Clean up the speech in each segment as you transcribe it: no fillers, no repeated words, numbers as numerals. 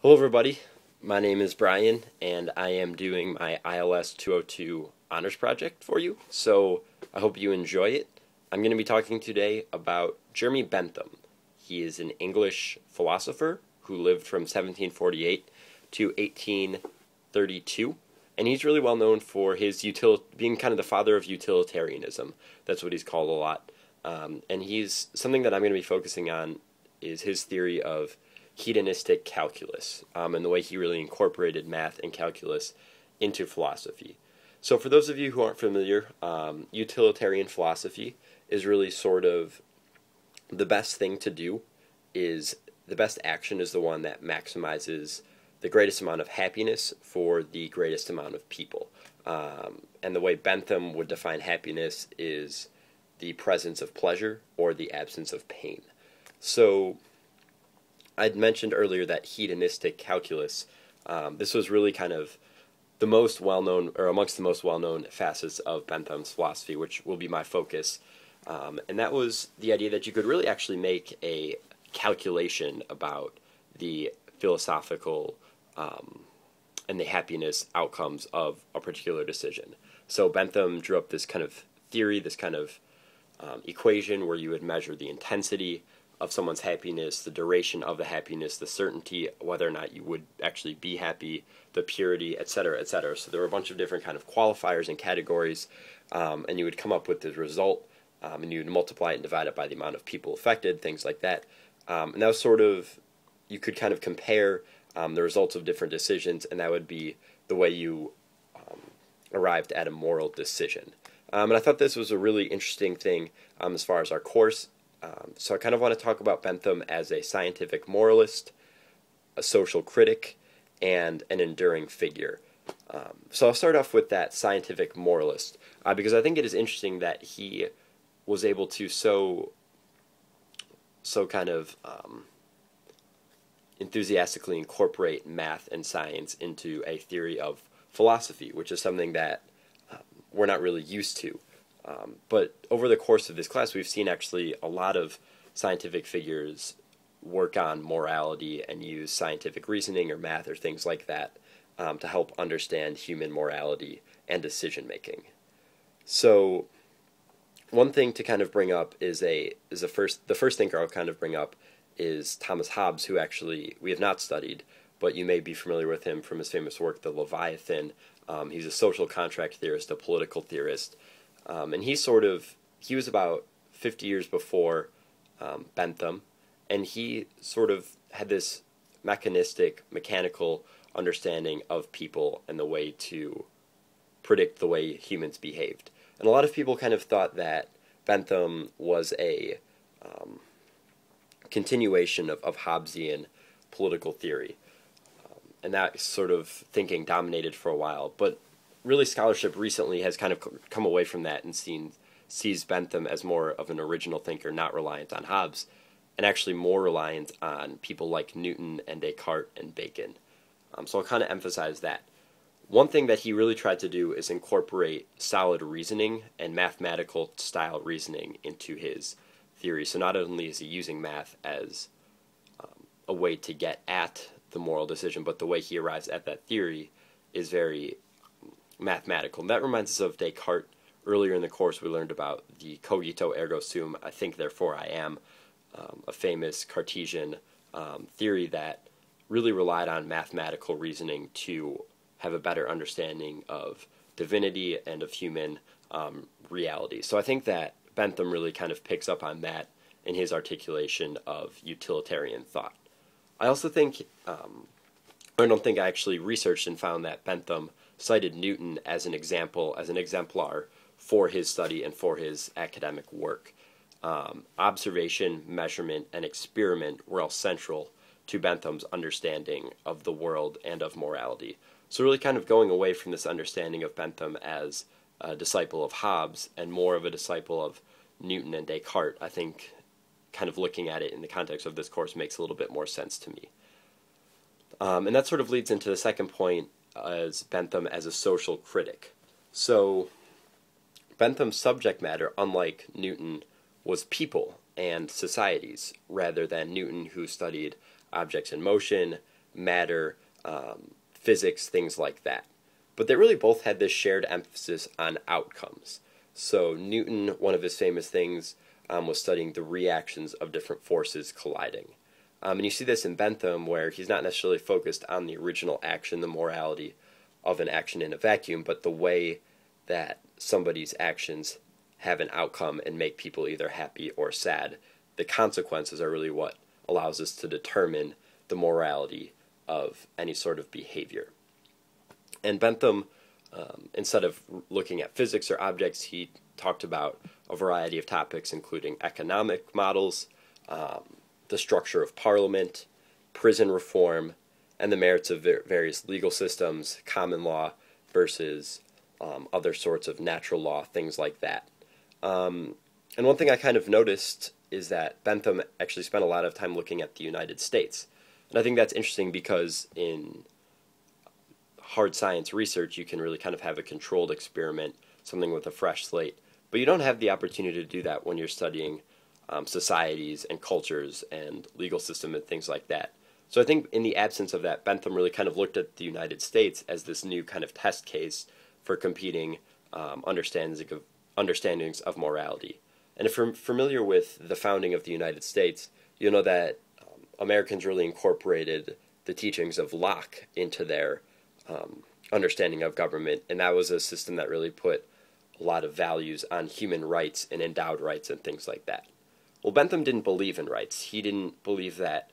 Hello everybody, my name is Brian and I am doing my ILS 202 honors project for you, so I hope you enjoy it. I'm going to be talking today about Jeremy Bentham. He is an English philosopher who lived from 1748 to 1832, and he's really well known for his being kind of the father of utilitarianism. That's what he's called a lot. And he's something that I'm going to be focusing on is his theory of hedonistic calculus, and the way he really incorporated math and calculus into philosophy. So for those of you who aren't familiar, utilitarian philosophy is really sort of the best thing to do, is the best action is the one that maximizes the greatest amount of happiness for the greatest amount of people. And the way Bentham would define happiness is the presence of pleasure or the absence of pain. So I'd mentioned earlier that hedonistic calculus, this was really kind of the most well-known, or amongst the most well-known facets of Bentham's philosophy, which will be my focus. And that was the idea that you could really actually make a calculation about the philosophical and the happiness outcomes of a particular decision. So Bentham drew up this kind of theory, this kind of equation where you would measure the intensity of someone's happiness, the duration of the happiness, the certainty, whether or not you would actually be happy, the purity, etc., etc. So there were a bunch of different kind of qualifiers and categories, and you would come up with the result, and you would multiply it and divide it by the amount of people affected, things like that. And that was sort of, you could kind of compare the results of different decisions, and that would be the way you arrived at a moral decision. And I thought this was a really interesting thing as far as our course. So I kind of want to talk about Bentham as a scientific moralist, a social critic, and an enduring figure. So I'll start off with that scientific moralist, because I think it is interesting that he was able to so kind of enthusiastically incorporate math and science into a theory of philosophy, which is something that we're not really used to. But over the course of this class, we've seen actually a lot of scientific figures work on morality and use scientific reasoning or math or things like that to help understand human morality and decision making. So one thing to kind of bring up is the first thinker I'll kind of bring up is Thomas Hobbes, who actually we have not studied, but you may be familiar with him from his famous work, The Leviathan. He's a social contract theorist, a political theorist. And he was about 50 years before Bentham, and he sort of had this mechanical understanding of people and the way to predict the way humans behaved. And a lot of people kind of thought that Bentham was a continuation of Hobbesian political theory. And that sort of thinking dominated for a while, but really scholarship recently has kind of come away from that and sees Bentham as more of an original thinker, not reliant on Hobbes, and actually more reliant on people like Newton and Descartes and Bacon. So I'll kind of emphasize that. One thing that he really tried to do is incorporate solid reasoning and mathematical style reasoning into his theory. So not only is he using math as a way to get at the moral decision, but the way he arrives at that theory is very mathematical. And that reminds us of Descartes. Earlier in the course we learned about the cogito ergo sum, I think therefore I am, a famous Cartesian theory that really relied on mathematical reasoning to have a better understanding of divinity and of human reality. So I think that Bentham really kind of picks up on that in his articulation of utilitarian thought. I also think, I don't think I actually researched and found that Bentham cited Newton as an example, as an exemplar for his study and for his academic work. Observation, measurement, and experiment were all central to Bentham's understanding of the world and of morality. So really kind of going away from this understanding of Bentham as a disciple of Hobbes and more of a disciple of Newton and Descartes, I think kind of looking at it in the context of this course makes a little bit more sense to me. And that sort of leads into the second point, as Bentham as a social critic. So Bentham's subject matter, unlike Newton, was people and societies, rather than Newton, who studied objects in motion, matter, physics, things like that. But they really both had this shared emphasis on outcomes. So Newton, one of his famous things, was studying the reactions of different forces colliding. And you see this in Bentham, where he's not necessarily focused on the original action, the morality of an action in a vacuum, but the way that somebody's actions have an outcome and make people either happy or sad. The consequences are really what allows us to determine the morality of any sort of behavior. And Bentham, instead of looking at physics or objects, he talked about a variety of topics, including economic models, the structure of parliament, prison reform, and the merits of various legal systems, common law versus other sorts of natural law, things like that. And one thing I kind of noticed is that Bentham actually spent a lot of time looking at the United States. And I think that's interesting because in hard science research, you can really kind of have a controlled experiment, something with a fresh slate. But you don't have the opportunity to do that when you're studying societies and cultures and legal system and things like that. So I think in the absence of that, Bentham really kind of looked at the United States as this new kind of test case for competing understandings of morality. And if you're familiar with the founding of the United States, you'll know that Americans really incorporated the teachings of Locke into their understanding of government, and that was a system that really put a lot of values on human rights and endowed rights and things like that. Well, Bentham didn't believe in rights. He didn't believe that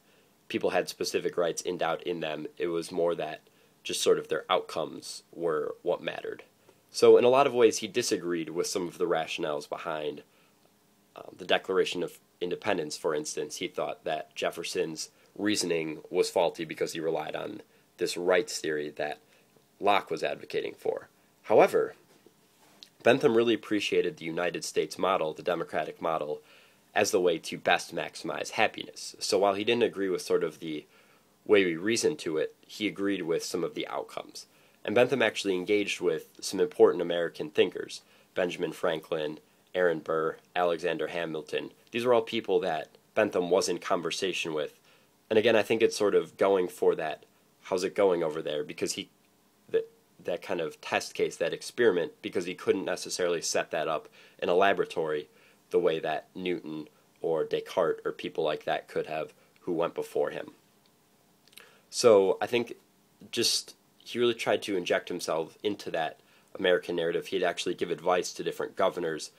people had specific rights endowed in them. It was more that just sort of their outcomes were what mattered. So in a lot of ways, he disagreed with some of the rationales behind the Declaration of Independence, for instance. He thought that Jefferson's reasoning was faulty because he relied on this rights theory that Locke was advocating for. However, Bentham really appreciated the United States model, the democratic model, as the way to best maximize happiness. So while he didn't agree with sort of the way we reasoned to it, he agreed with some of the outcomes. And Bentham actually engaged with some important American thinkers, Benjamin Franklin, Aaron Burr, Alexander Hamilton. These are all people that Bentham was in conversation with. And again, I think it's sort of going for that, how's it going over there, because that kind of test case, that experiment, because he couldn't necessarily set that up in a laboratory the way that Newton or Descartes or people like that could have who went before him. So I think just he really tried to inject himself into that American narrative. He'd actually give advice to different governors.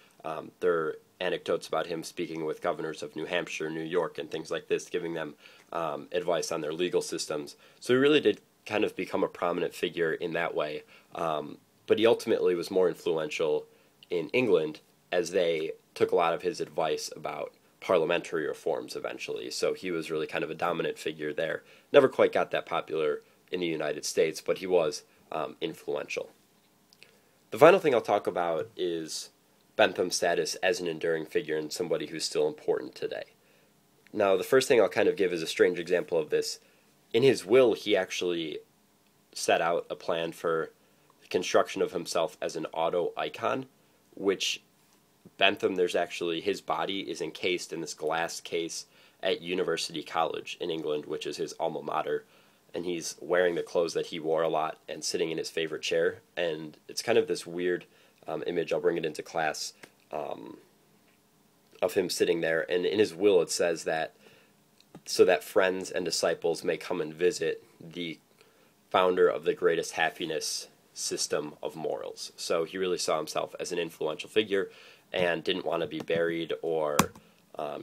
There are anecdotes about him speaking with governors of New Hampshire, New York, and things like this, giving them advice on their legal systems. So he really did kind of become a prominent figure in that way. But he ultimately was more influential in England as they took a lot of his advice about parliamentary reforms eventually. So he was really kind of a dominant figure there. Never quite got that popular in the United States, but he was influential. The final thing I'll talk about is Bentham's status as an enduring figure and somebody who's still important today. Now, the first thing I'll kind of give is a strange example of this. In his will, he actually set out a plan for the construction of himself as an auto icon, which Bentham, there's actually, his body is encased in this glass case at University College in England, which is his alma mater, and he's wearing the clothes that he wore a lot and sitting in his favorite chair, and it's kind of this weird image, I'll bring it into class, of him sitting there, and in his will it says that so that friends and disciples may come and visit the founder of the greatest happiness system of morals. So he really saw himself as an influential figure and didn't want to be buried or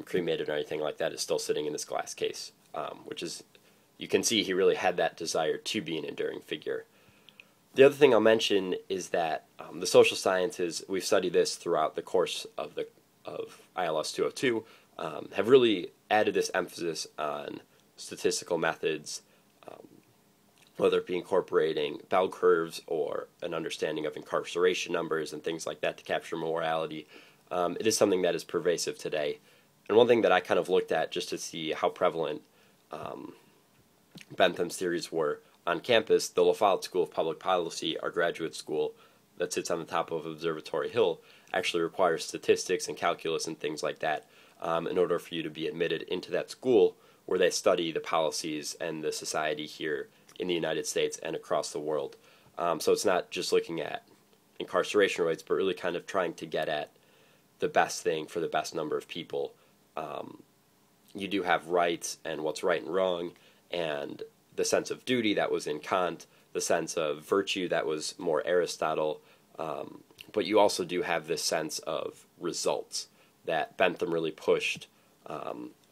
cremated or anything like that. Is still sitting in this glass case, which is, you can see he really had that desire to be an enduring figure. The other thing I'll mention is that the social sciences, we've studied this throughout the course of ILS 202, have really added this emphasis on statistical methods, whether it be incorporating bell curves or an understanding of incarceration numbers and things like that to capture morality. It is something that is pervasive today. And one thing that I kind of looked at just to see how prevalent Bentham's theories were on campus, the LaFollette School of Public Policy, our graduate school that sits on the top of Observatory Hill, actually requires statistics and calculus and things like that in order for you to be admitted into that school, where they study the policies and the society here in the United States and across the world. So it's not just looking at incarceration rates, but really kind of trying to get at the best thing for the best number of people. You do have rights and what's right and wrong, and the sense of duty that was in Kant, the sense of virtue that was more Aristotle, but you also do have this sense of results that Bentham really pushed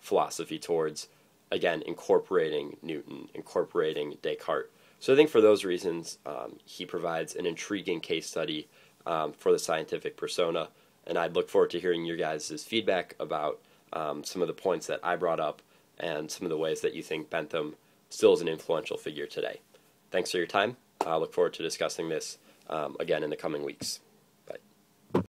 philosophy towards, again, incorporating Newton, incorporating Descartes. So I think for those reasons, he provides an intriguing case study for the scientific persona, and I'd look forward to hearing your guys' feedback about some of the points that I brought up and some of the ways that you think Bentham still is an influential figure today. Thanks for your time. I look forward to discussing this again in the coming weeks.